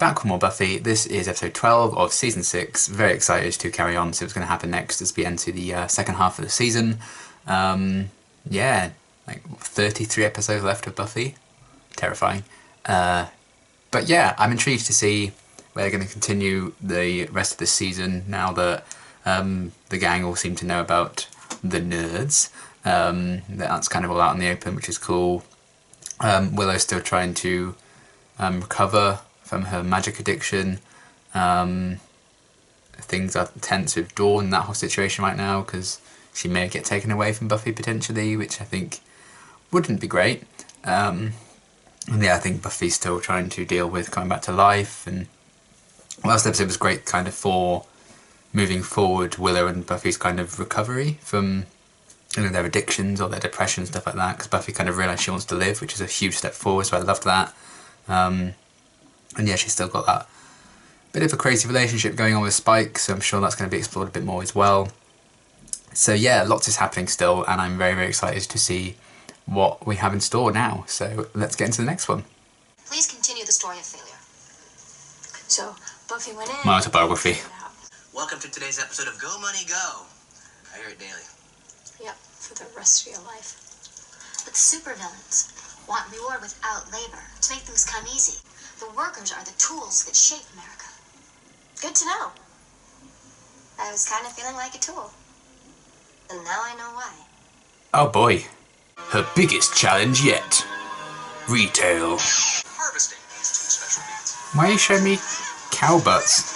back with more Buffy. This is episode 12 of season 6. Very excited to carry on, see what's going to happen next as we enter the second half of the season. Yeah, like 33 episodes left of Buffy. Terrifying. But yeah, I'm intrigued to see where they're going to continue the rest of the season now that the gang all seem to know about the nerds. That's kind of all out in the open, which is cool. Willow's still trying to recover from her magic addiction. Things are tense with Dawn in that whole situation right now because she may get taken away from Buffy potentially, which I think wouldn't be great. And yeah, I think Buffy's still trying to deal with coming back to life. And last episode was great kind of for moving forward Willow and Buffy's kind of recovery from their addictions or their depression, stuff like that, because Buffy kind of realised she wants to live, which is a huge step forward, so I loved that. And yeah, she's still got that bit of a crazy relationship going on with Spike, so I'm sure that's going to be explored a bit more as well. So yeah, lots is happening still, and I'm very, very excited to see what we have in store now. So let's get into the next one. Please continue the story of failure. So, Buffy went in... My autobiography. Welcome to today's episode of Go Money Go. I hear it daily. Yep, for the rest of your life. But supervillains want reward without labor to make things come easy. The workers are the tools that shape America. Good to know. I was kind of feeling like a tool. And now I know why. Oh boy. Her biggest challenge yet. Retail. Harvesting these two special beans. Why are you showing me cow butts?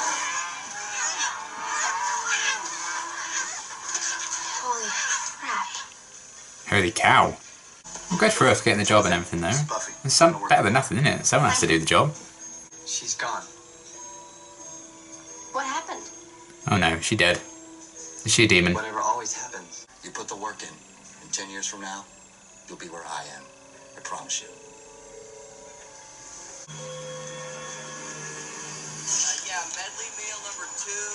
Holy crap. Holy cow. I'm good for her for getting the job and everything though. It's some better than nothing, isn't it? Someone has to do the job. She's gone. What happened? Oh no, she dead. Is she a demon? Whatever always happens, you put the work in. And 10 years from now, you'll be where I am. I promise you. Yeah, medley meal number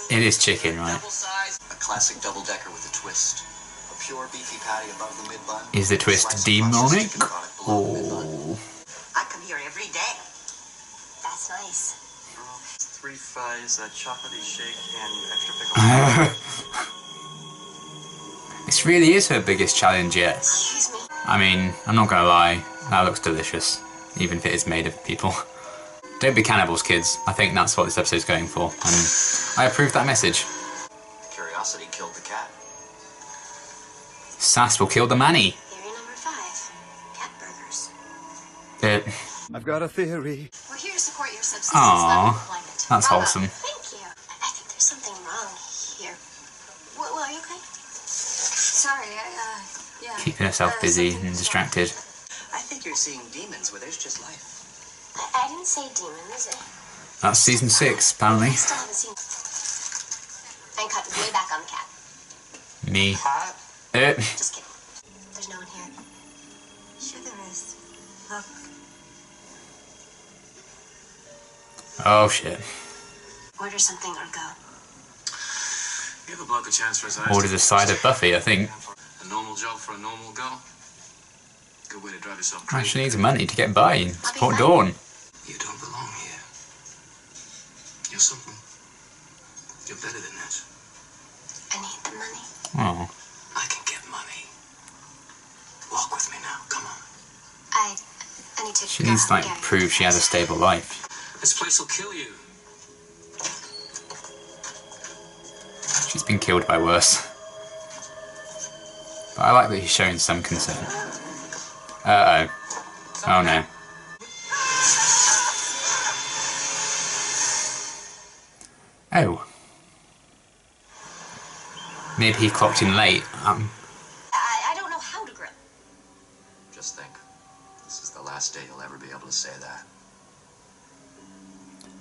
2. It is chicken, right? Double size. A classic double-decker with a twist. A pure beefy patty above the mid-bun. Is the twist demonic? Oh. I come here every day. That's nice. 3 fries, a chocolatey shake, and extra pickle. This really is her biggest challenge yet. Excuse me. I mean, I'm not gonna lie, that looks delicious, even if it is made of people. Don't be cannibals, kids. I think that's what this episode's going for, and I approve that message. Curiosity killed the cat. Sass will kill the manny. Theory number 5. Cat burgers. I've got a theory. We're here to support your subsistence Aww, level deployment. that's Bravo. wholesome. Thank you. I think there's something wrong here. Will, are you okay? Sorry, yeah. Keeping herself busy and distracted. I think you're seeing demons where there's just life. I didn't say demons. That's season 6, apparently. I still haven't seen... And cut way back on the cat. Me. Hot? Just kidding. There's no one here. Sure there is. Look. Oh shit. Order something or go. Give a bloke a chance for his eyes. Ordered a side of Buffy, I think. A normal job for a normal girl. Good way to drive yourself Oh, crazy. she needs money to get by and support Dawn. You don't belong here. You're something. You're better than that. I need the money. Oh. I can get money. Walk with me now. Come on. I need to... She needs to like prove she has a stable life. This place will kill you. She's been killed by worse. But I like that he's showing some concern. Uh-oh. Oh no. Oh. Maybe he clocked in late. I don't know how to grill. Just think. This is the last day you'll ever be able to say that.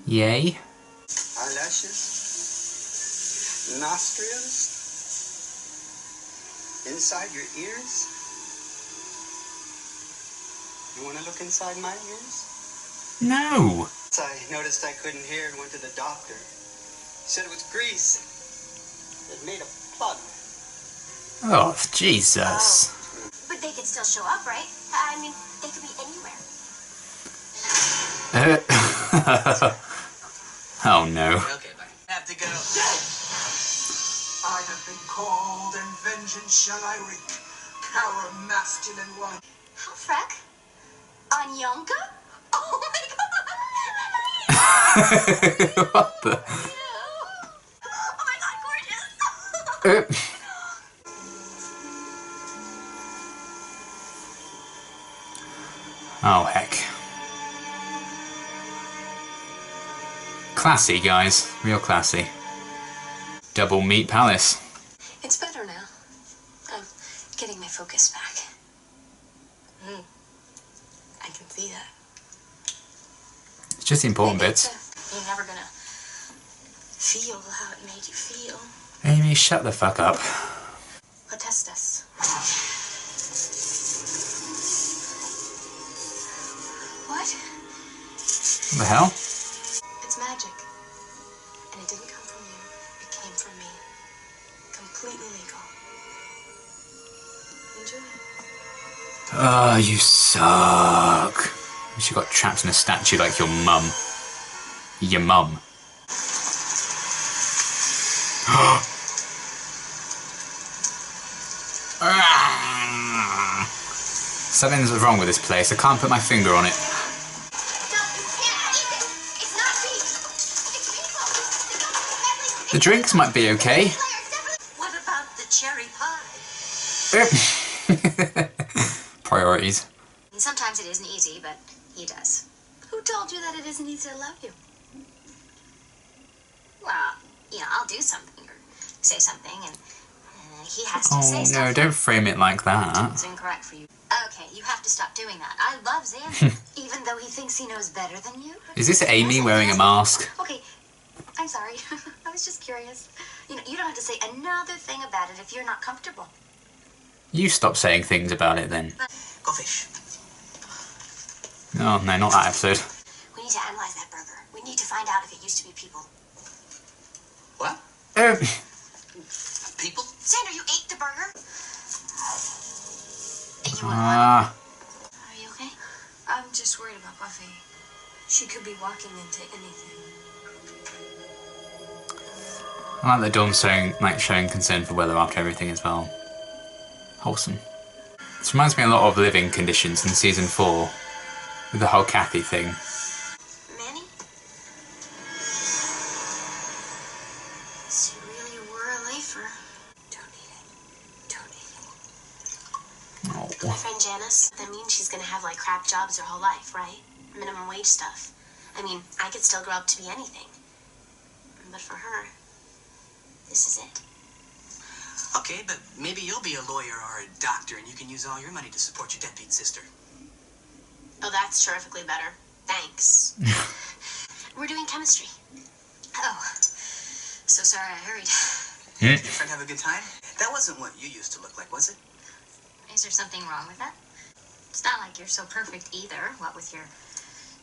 Yay. Eyelashes, nostrils, inside your ears. You want to look inside my ears? No. I noticed I couldn't hear and went to the doctor. He said it was grease. It made a plug. Oh, Jesus. But they could still show up, right? I mean, they could be anywhere. Oh no. Okay, bye. Have to go. I have been called, and vengeance shall I wreak. Cower masculine one. How freck? Anyanka? Oh my god! What the? Oh my god, gorgeous! Oh heck. Classy, guys. Real classy. Doublemeat Palace. It's better now. I'm getting my focus back. I can see that. It's just the important Maybe bits. You're never gonna feel how it made you feel. Amy, shut the fuck up. But test us. What? What the hell? It's magic. And it didn't come from you. It came from me. Completely legal. Enjoy. Oh, you suck. She got trapped in a statue like your mum. Your mum. Something's wrong with this place. I can't put my finger on it. No, you can't eat it. It's not meat. It's people. The drinks might be okay. What about the cherry pie? Priorities. Sometimes it isn't easy, but he does. Who told you that it isn't easy to love you? Well, I'll do something or say something, and he has to say Oh stuff. no, don't frame it like that. It's incorrect for you. Okay, you have to stop doing that. I love Xander, even though he thinks he knows better than you. Is this Amy wearing a mask? Okay, I'm sorry. I was just curious. You don't have to say another thing about it if you're not comfortable. You stop saying things about it then. Go fish. Oh no, not that episode. We need to analyze that burger. We need to find out if it used to be people. What? People? Xander, you ate the burger? And you Ah. Are you okay? I'm just worried about Buffy. She could be walking into anything. I like that Dawn's showing concern for Willow after everything as well. Wholesome. This reminds me a lot of Living Conditions in season 4, with the whole Kathy thing. Manny? So you really were a lifer. Don't eat it. Don't eat it. Oh. My friend Janice, that means she's gonna have like crap jobs her whole life, right? Minimum wage stuff. I mean, I could still grow up to be anything. But for her, this is it. Okay, but maybe you'll be a lawyer or a doctor and you can use all your money to support your deadbeat sister. Oh, that's terrifically better. Thanks. We're doing chemistry. Oh, so sorry I hurried. Did your friend have a good time? That wasn't what you used to look like, was it? Is there something wrong with that? It's not like you're so perfect either, what with your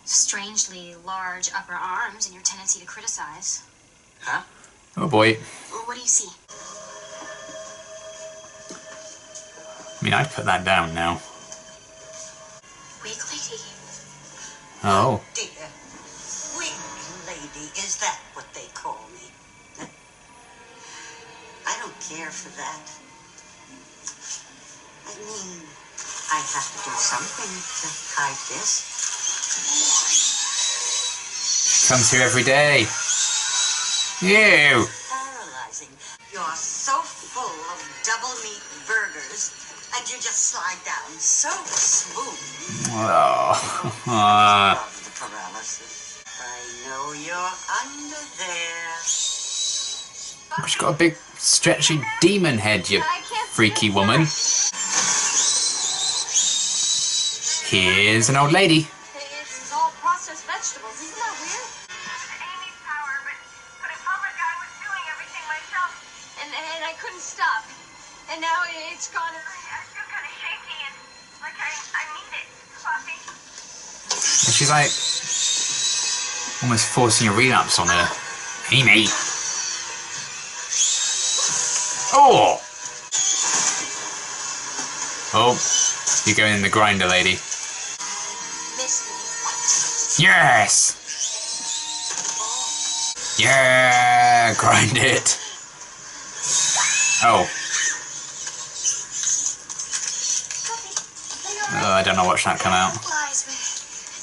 strangely large upper arms and your tendency to criticize. Huh? Oh boy. Well, what do you see? I mean, I'd put that down now. Wig lady? Oh. Dear, wig lady, is that what they call me? I don't care for that. I mean, I have to do something to hide this. Comes here every day. Ew. Paralyzing. You're so full of double meat burgers, and you just slide down so smooth. Oh. Love the paralysis. I know you're under there. She's got a big, stretchy demon head, you freaky woman. Here's an old lady. It's all processed vegetables. Isn't that weird? Amy's power, but it felt like I was doing everything myself. And I couldn't stop. And now it's gone. I feel kind of shaky and like I need it, Buffy. And she's like, almost forcing a relapse on her. Amy. Oh! Oh, you're going in the grinder, lady. Miss me. Yes! Yeah, grind it. Oh. Oh, I don't know, watch that come out. Lies, but I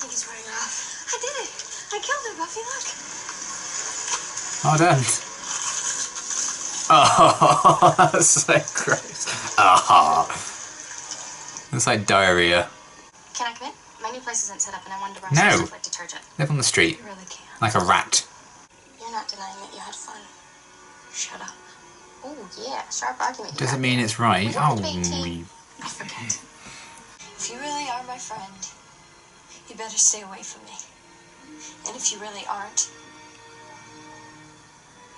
think he's wearing off. I did it. I killed her, Buffy. Look. Well done. Oh, that's so gross. Ah. It's like diarrhea. Can I come in? My new place isn't set up, and I wanted to borrow No. some stuff like detergent. Live on the street. You really can't. Like a rat. You're not denying that you had fun. Shut up. Oh yeah, sharp argument. Doesn't mean it's right. Would you Oh, like to bake tea? I forget. If you really are my friend, you better stay away from me. And if you really aren't,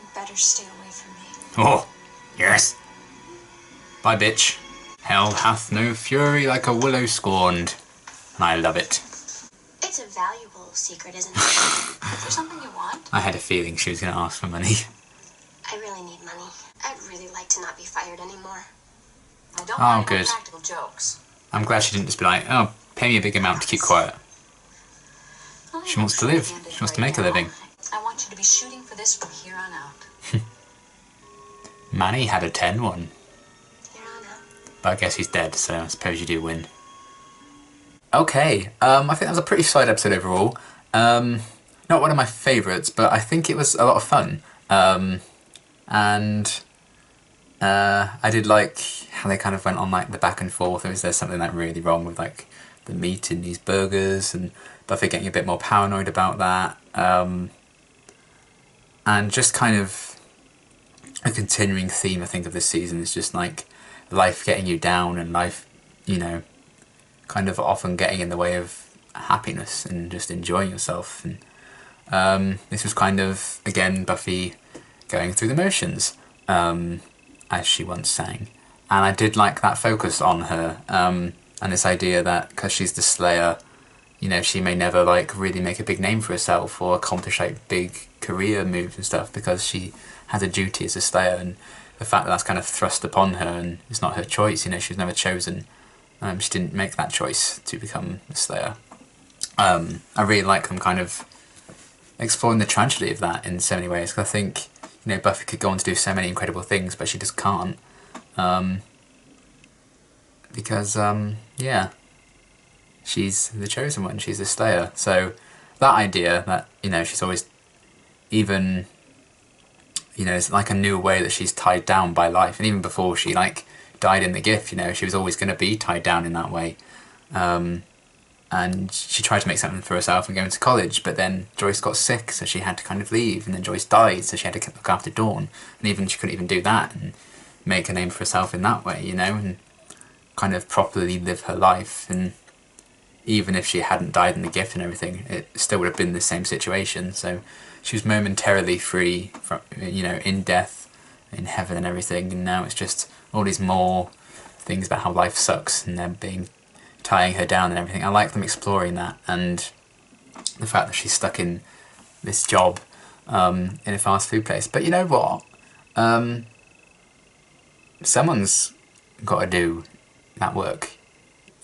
you better stay away from me. oh, yes. Bye, bitch. Hell hath no fury like a willow scorned. And I love it. It's a valuable secret, isn't it? Is there something you want? I had a feeling she was going to ask for money. I really need money. I'd really like to not be fired anymore. I don't Oh, want good. practical jokes. I'm glad she didn't just be like, oh, pay me a big amount to keep quiet. Well, She wants to live. She wants to make a living. I want you to be shooting for this from here on out. Manny had a 10 one. Here on out. But I guess he's dead, so I suppose you do win. Okay, I think that was a pretty solid episode overall. Not one of my favourites, but I think it was a lot of fun. And I did like how they kind of went on like the back and forth. Is there something like really wrong with like the meat in these burgers, and Buffy getting a bit more paranoid about that. And just kind of a continuing theme, I think, of this season is just like life getting you down and life, you know, kind of often getting in the way of happiness and just enjoying yourself. And this was kind of, again, Buffy going through the motions, as she once sang. And I did like that focus on her, and this idea that because she's the Slayer, you know, she may never like really make a big name for herself or accomplish like big career moves and stuff because she has a duty as a Slayer, and the fact that that's kind of thrust upon her and it's not her choice, you know, she was never chosen. She didn't make that choice to become a Slayer. I really like them kind of exploring the tragedy of that in so many ways, because I think, you know, Buffy could go on to do so many incredible things, but she just can't. Because, yeah, she's the chosen one, she's the Slayer. So that idea that, you know, she's always, even, you know, it's like a new way that she's tied down by life. And even before she, like, died in the gift, you know, she was always going to be tied down in that way. And she tried to make something for herself and go into college, but then Joyce got sick, so she had to kind of leave, and then Joyce died, so she had to look after Dawn, and even she couldn't even do that and make a name for herself in that way, you know, and kind of properly live her life. And even if she hadn't died in the gift and everything, it still would have been the same situation. So she was momentarily free from, you know, in death, in heaven and everything, and now it's just all these more things about how life sucks and them tying her down and everything. I like them exploring that, and the fact that she's stuck in this job in a fast food place. But you know what? Someone's got to do that work,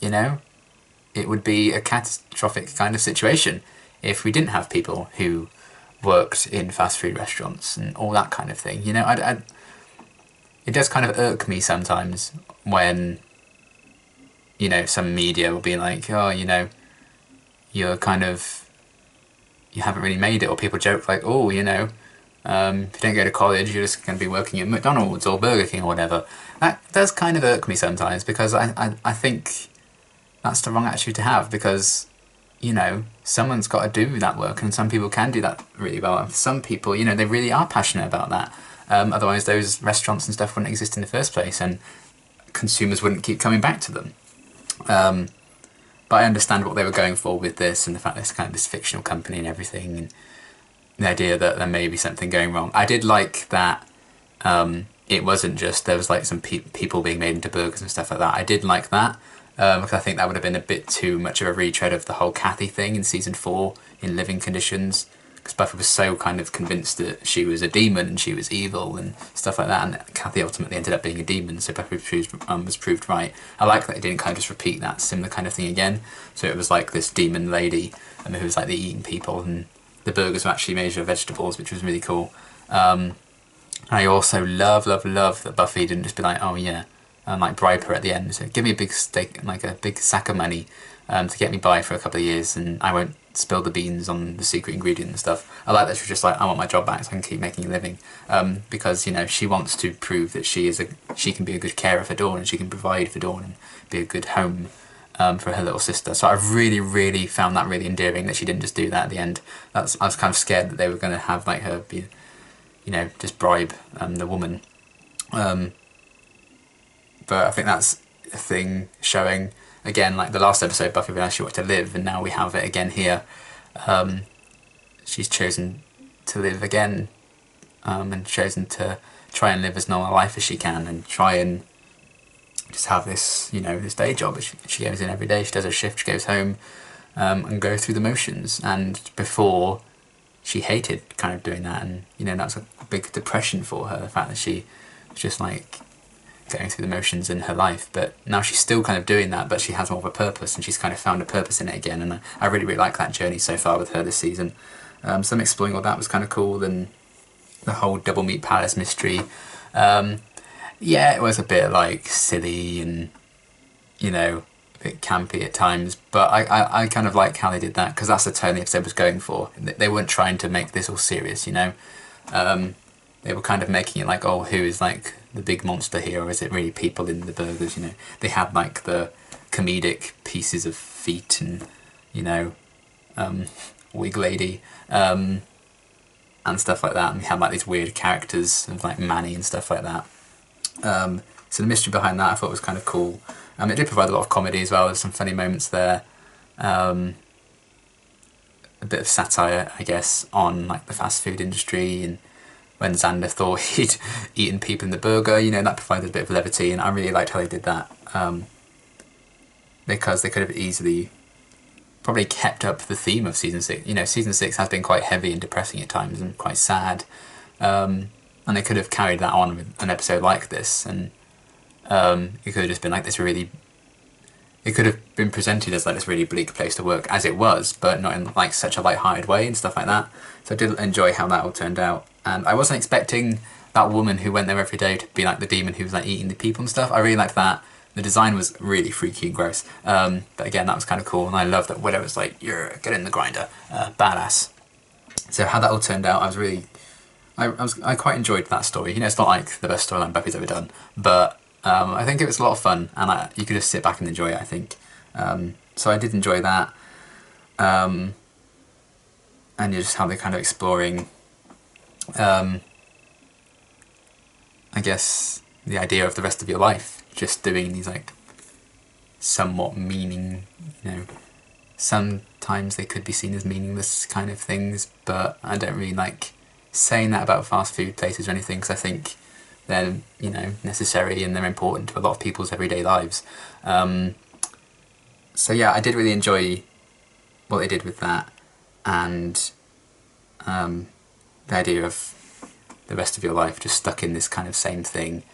you know? It would be a catastrophic kind of situation if we didn't have people who worked in fast food restaurants and all that kind of thing, you know? It does kind of irk me sometimes when, you know, some media will be like, oh, you know, you haven't really made it, or people joke like, oh, you know, if you don't go to college, you're just going to be working at McDonald's or Burger King or whatever. That does kind of irk me sometimes, because I think that's the wrong attitude to have, because, you know, someone's got to do that work, and some people can do that really well. And for some people, you know, they really are passionate about that. Otherwise those restaurants and stuff wouldn't exist in the first place, and consumers wouldn't keep coming back to them. But I understand what they were going for with this, and the fact that it's kind of this fictional company and everything, and the idea that there may be something going wrong. I did like that it wasn't just, there was like some people being made into burgers and stuff like that. I did like that, because I think that would have been a bit too much of a retread of the whole Kathy thing in season 4 in Living Conditions, because Buffy was so kind of convinced that she was a demon and she was evil and stuff like that, and Kathy ultimately ended up being a demon, so Buffy was proved right. I like that it didn't kind of just repeat that similar kind of thing again, so it was like this demon lady who was like the eating people, and the burgers were actually made of vegetables, which was really cool. I also love that Buffy didn't just be like, oh yeah, and like bribe her at the end. So give me a big stake, like a big sack of money to get me by for a couple of years, and I won't spill the beans on the secret ingredient and stuff. I like that she was just like, I want my job back so I can keep making a living, because, you know, she wants to prove that she can be a good carer for Dawn, and she can provide for Dawn and be a good home for her little sister. So I really found that really endearing that she didn't just do that at the end. I was kind of scared that they were going to have like her be, you know, just bribe the woman. But I think that's a thing showing, again, like the last episode, Buffy realised she wanted to live, and now we have it again here. She's chosen to live again, and chosen to try and live as normal a life as she can, and try and just have this, you know, this day job. She goes in every day, she does her shift, she goes home, and goes through the motions. And before, she hated kind of doing that, and, you know, that's a big depression for her, the fact that she was just like going through the motions in her life. But now she's still kind of doing that, but she has more of a purpose, and she's kind of found a purpose in it again. And I really like that journey so far with her this season. So I'm exploring all that was kind of cool, and the whole Doublemeat Palace mystery. Yeah, it was a bit like silly and, you know, a bit campy at times, but I kind of like how they did that, because that's the tone the episode was going for. They weren't trying to make this all serious, you know. They were kind of making it like, oh, who is like the big monster here, or is it really people in the burgers, you know. They had like the comedic pieces of feet and, you know, wig lady, and stuff like that, and we had like these weird characters of like Manny and stuff like that. So the mystery behind that I thought was kind of cool. It did provide a lot of comedy as well. There's some funny moments there. A bit of satire, I guess, on like the fast food industry, and when Xander thought he'd eaten people in the burger, you know, that provided a bit of levity, and I really liked how they did that, because they could have easily probably kept up the theme of season 6. You know, season 6 has been quite heavy and depressing at times, and quite sad. And they could have carried that on with an episode like this, and it could have just been like this really... It could have been presented as like this really bleak place to work, as it was, but not in like such a light-hearted way and stuff like that. So I did enjoy how that all turned out. And I wasn't expecting that woman who went there every day to be like the demon who was like eating the people and stuff. I really liked that. The design was really freaky and gross. But again, that was kind of cool, and I love that Willow was like, "You're get in the grinder, badass." So how that all turned out, I was really... I quite enjoyed that story. You know, it's not like the best storyline Buffy's ever done, but I think it was a lot of fun, and you could just sit back and enjoy it, I think. So I did enjoy that. And just how they're kind of exploring, I guess, the idea of the rest of your life. Just doing these, like, somewhat meaning, you know, sometimes they could be seen as meaningless kind of things, but I don't really like saying that about fast food places or anything, because I think they're, you know, necessary and they're important to a lot of people's everyday lives. So yeah, I did really enjoy what they did with that, and the idea of the rest of your life just stuck in this kind of same thing,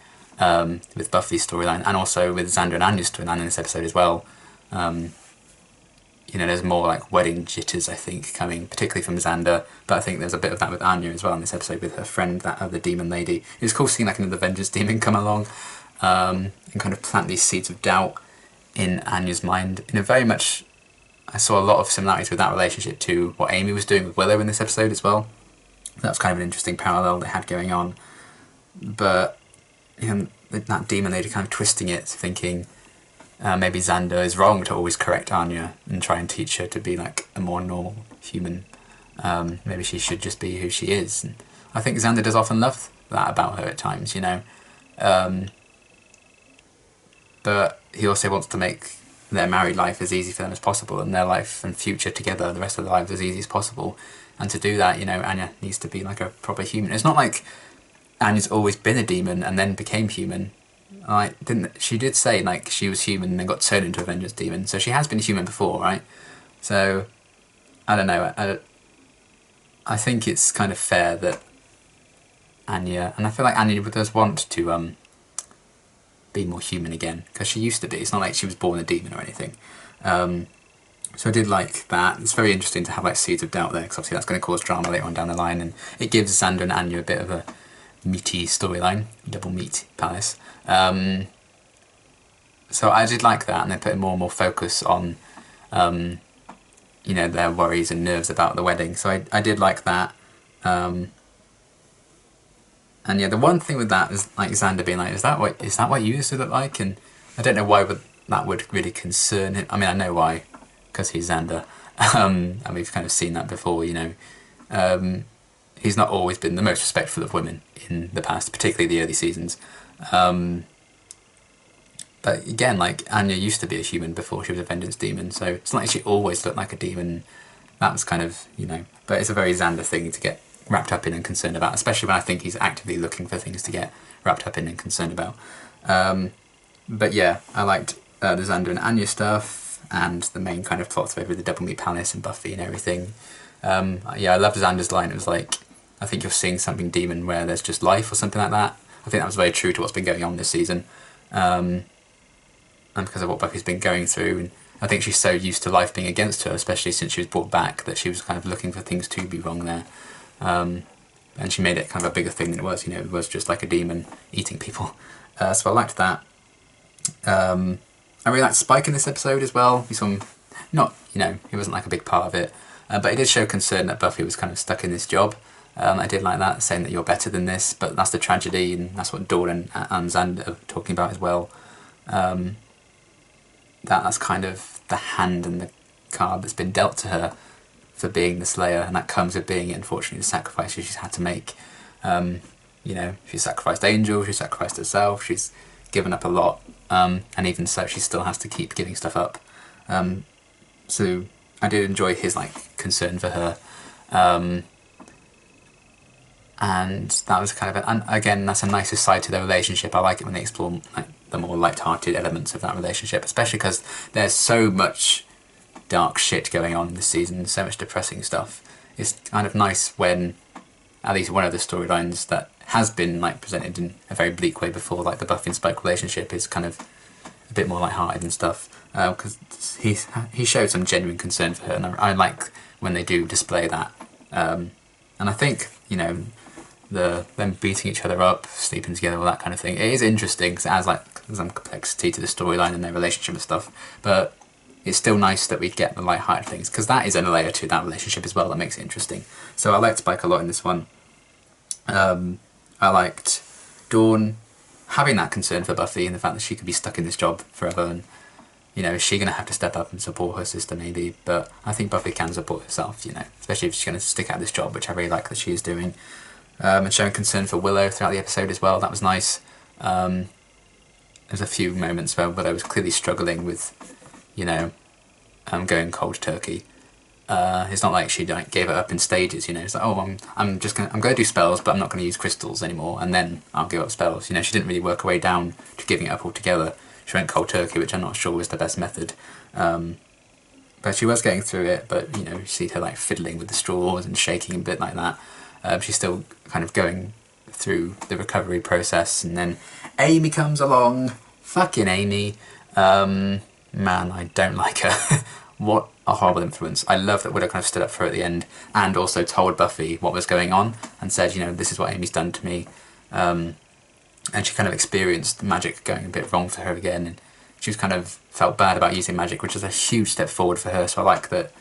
with Buffy's storyline, and also with Xander and Anya's storyline in this episode as well. You know, there's more like wedding jitters, I think, coming, particularly from Xander, but I think there's a bit of that with Anya as well in this episode with her friend, that other demon lady. It was cool seeing like another Vengeance demon come along, and kind of plant these seeds of doubt in Anya's mind. In a very much, I saw a lot of similarities with that relationship to what Amy was doing with Willow in this episode as well. That was kind of an interesting parallel they had going on. But, you know, that demon lady kind of twisting it, thinking, maybe Xander is wrong to always correct Anya and try and teach her to be like a more normal human. Maybe she should just be who she is. And I think Xander does often love that about her at times, you know. But he also wants to make their married life as easy for them as possible, and their life and future together, the rest of their lives, as easy as possible. And to do that, you know, Anya needs to be like a proper human. It's not like Anya's always been a demon and then became human. She did say like she was human and then got turned into a vengeance demon, so she has been human before, right? So I don't know. I think it's kind of fair that Anya, and I feel like Anya does want to be more human again, because she used to be. It's not like she was born a demon or anything. So I did like that. It's very interesting to have like seeds of doubt there, because obviously that's going to cause drama later on down the line, and it gives Xander and Anya a bit of a meaty storyline, double meat palace. So I did like that, and they put more and more focus on, you know, their worries and nerves about the wedding. So I did like that. And yeah, the one thing with that is like Xander being like, is that what you used to look like? And I don't know why that would really concern him. I mean, I know why, because he's Xander, and we've kind of seen that before. You know, he's not always been the most respectful of women in the past, particularly the early seasons. But again, like, Anya used to be a human before she was a vengeance demon, so it's not like she always looked like a demon. That was kind of, you know, but it's a very Xander thing to get wrapped up in and concerned about, especially when I think he's actively looking for things to get wrapped up in and concerned about. But yeah, I liked the Xander and Anya stuff, and the main kind of plot thread with the Doublemeat Palace and Buffy and everything. Yeah, I loved Xander's line. It was like, I think you're seeing something demon where there's just life, or something like that. I think that was very true to what's been going on this season. And because of what Buffy's been going through, and I think she's so used to life being against her, especially since she was brought back, that she was kind of looking for things to be wrong there. And she made it kind of a bigger thing than it was, you know, it was just like a demon eating people. So I liked that. I really liked Spike in this episode as well. We saw him, not, you know, he wasn't like a big part of it, but it did show concern that Buffy was kind of stuck in this job. I did like that, saying that you're better than this, but that's the tragedy, and that's what Dawn and Xander are talking about as well. That's kind of the hand and the card that's been dealt to her for being the Slayer, and that comes with being, unfortunately, the sacrifices she's had to make. You know, she sacrificed Angel, she sacrificed herself, she's given up a lot, and even so, she still has to keep giving stuff up. So I did enjoy his like concern for her, and that was kind of and again, that's a nicer side to their relationship. I like it when they explore like the more light-hearted elements of that relationship, especially because there's so much dark shit going on this season, so much depressing stuff. It's kind of nice when at least one of the storylines that has been like presented in a very bleak way before, like the Buffy and Spike relationship, is kind of a bit more light-hearted and stuff, because he showed some genuine concern for her, and I like when they do display that. And I think, you know, them beating each other up, sleeping together, all that kind of thing, it is interesting because it adds like some complexity to the storyline and their relationship and stuff, but it's still nice that we get the light-hearted things, because that is a layer to that relationship as well that makes it interesting. So I liked Spike a lot in this one. I liked Dawn having that concern for Buffy and the fact that she could be stuck in this job forever, and you know, is she going to have to step up and support her sister maybe? But I think Buffy can support herself, you know, especially if she's going to stick out this job, which I really like that she is doing. And showing concern for Willow throughout the episode as well, that was nice. There's a few moments where Willow was clearly struggling with, you know, going cold turkey. It's not like she like gave it up in stages, you know. It's like, oh, I'm going to do spells, but I'm not going to use crystals anymore, and then I'll give up spells. You know, she didn't really work her way down to giving it up altogether. She went cold turkey, which I'm not sure was the best method. But she was getting through it. But you know, you see her like fiddling with the straws and shaking a bit like that. She's still kind of going through the recovery process, and then Amy comes along. Fucking Amy. Man, I don't like her. What a horrible influence. I love that Willow kind of stood up for her at the end, and also told Buffy what was going on, and said, you know, this is what Amy's done to me. And she kind of experienced magic going a bit wrong for her again, and she was kind of felt bad about using magic, which is a huge step forward for her. So I like that,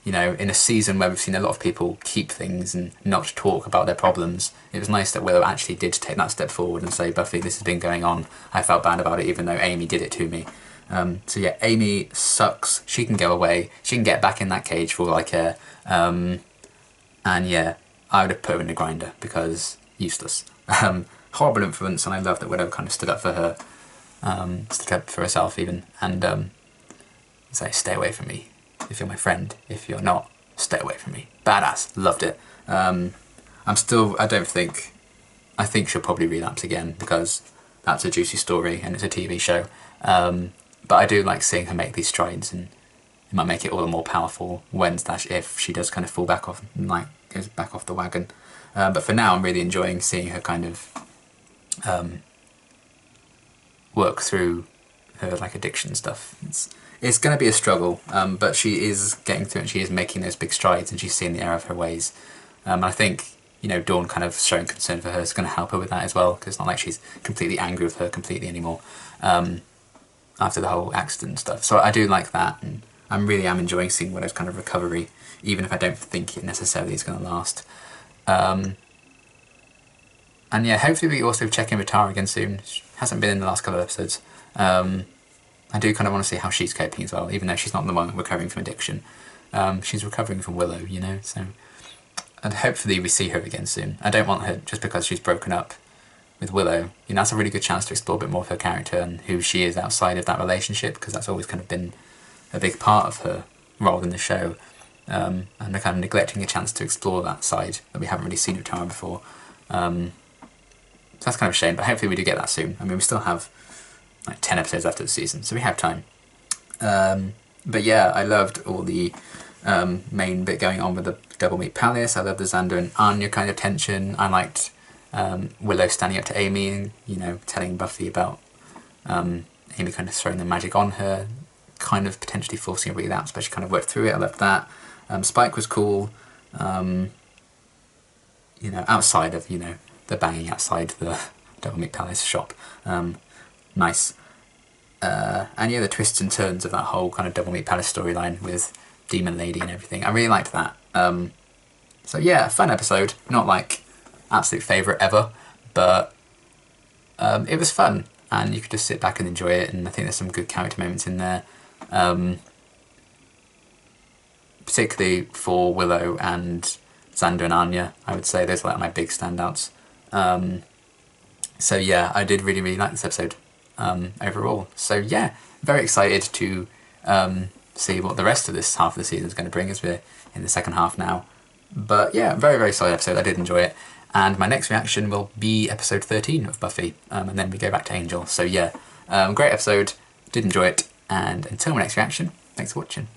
you know, in a season where we've seen a lot of people keep things and not talk about their problems, it was nice that Willow actually did take that step forward and say, Buffy, this has been going on. I felt bad about it, even though Amy did it to me. So yeah, Amy sucks. She can go away. She can get back in that cage for all I care. And yeah, I would have put her in the grinder because useless. Horrible influence, and I love that Willow kind of stood up for her, stood up for herself even, and say, stay away from me if you're my friend. If you're not, stay away from me. Badass. Loved it. I think she'll probably relapse again because that's a juicy story and it's a TV show. But I do like seeing her make these strides, and it might make it all the more powerful when if she does kind of fall back off and like goes back off the wagon. But for now, I'm really enjoying seeing her kind of work through her like addiction stuff. it's going to be a struggle, but she is getting through it, and she is making those big strides, and she's seeing the error of her ways. I think, you know, Dawn kind of showing concern for her is going to help her with that as well, because it's not like she's completely angry with her completely anymore after the whole accident and stuff. So I do like that, and I really am enjoying seeing Willow's kind of recovery, even if I don't think it necessarily is going to last. And yeah, hopefully we also check in with Tara again soon. She hasn't been in the last couple of episodes. I do kind of want to see how she's coping as well, even though she's not the one recovering from addiction. She's recovering from Willow, you know, so... And hopefully we see her again soon. I don't want her, just because she's broken up with Willow, you know, that's a really good chance to explore a bit more of her character and who she is outside of that relationship, because that's always kind of been a big part of her role in the show. And they're kind of neglecting a chance to explore that side that we haven't really seen with Tara before. So that's kind of a shame, but hopefully we do get that soon. I mean, we still have like 10 episodes after the season, so we have time. But yeah, I loved all the main bit going on with the Doublemeat Palace. I loved the Xander and Anya kind of tension. I liked Willow standing up to Amy and, you know, telling Buffy about Amy kind of throwing the magic on her, kind of potentially forcing her to breathe out, but she kind of worked through it. I loved that. Spike was cool. You know, outside of, you know, the banging outside the Doublemeat Palace shop. Nice. And yeah, the twists and turns of that whole kind of Doublemeat Palace storyline with Demon Lady and everything. I really liked that. So yeah, fun episode. Not like absolute favourite ever, but it was fun. And you could just sit back and enjoy it. And I think there's some good character moments in there. Particularly for Willow and Xander and Anya, I would say. Those are like my big standouts. So yeah, I did really, really like this episode overall. So yeah, very excited to see what the rest of this half of the season is going to bring, as we're in the second half now. But yeah, very, very solid episode. I did enjoy it. And my next reaction will be episode 13 of Buffy, and then we go back to Angel. So yeah, great episode, did enjoy it, and until my next reaction, thanks for watching.